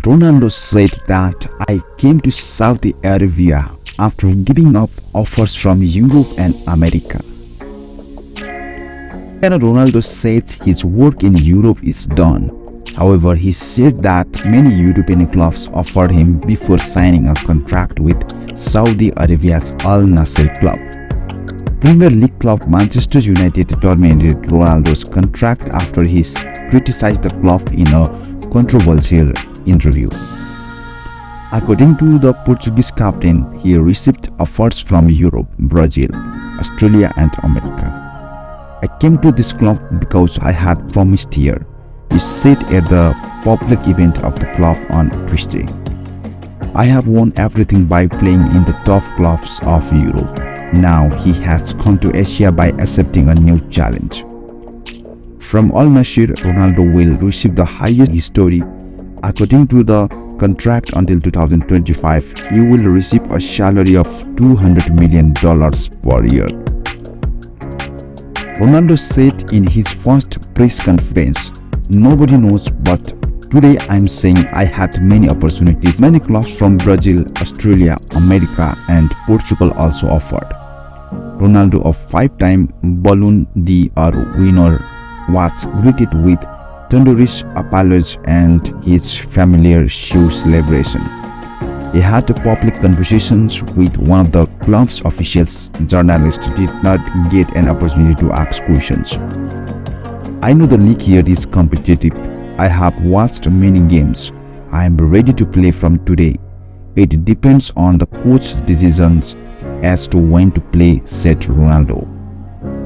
Ronaldo said that I came to Saudi Arabia after giving up offers from Europe and America. Cristiano Ronaldo said his work in Europe is done. However, he said that many European clubs offered him before signing a contract with Saudi Arabia's Al Nassr club. Premier League club Manchester United terminated Ronaldo's contract after he criticized the club in a controversial interview. According to the Portuguese captain, he received offers from Europe, Brazil, Australia and America. I came to this club because I had promised here, he said at the public event of the club on Tuesday. I have won everything by playing in the top clubs of Europe. Now he has come to Asia by accepting a new challenge. From Al Nassr, Ronaldo will receive the highest in history. According to the contract until 2025, he will receive a salary of $200 million per year. Ronaldo said in his first press conference, "Nobody knows, but today I'm saying I had many opportunities. Many clubs from Brazil, Australia, America and Portugal also offered." Ronaldo, a five-time Ballon d'Or winner, was greeted with thunderous applause and his familiar shoe celebration. He had public conversations with one of the club's officials. Journalists did not get an opportunity to ask questions. "I know the league here is competitive. I have watched many games. I am ready to play from today. It depends on the coach's decisions as to when to play," said Ronaldo.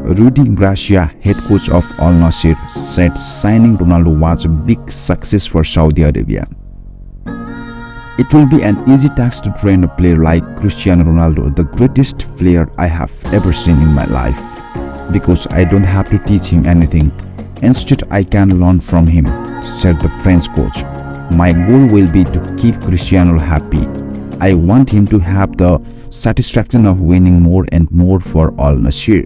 Rudi Garcia, head coach of Al Nassr, said signing Ronaldo was a big success for Saudi Arabia. "It will be an easy task to train a player like Cristiano Ronaldo, the greatest player I have ever seen in my life, because I don't have to teach him anything. Instead, I can learn from him," said the French coach. "My goal will be to keep Cristiano happy. I want him to have the satisfaction of winning more and more for Al Nassr."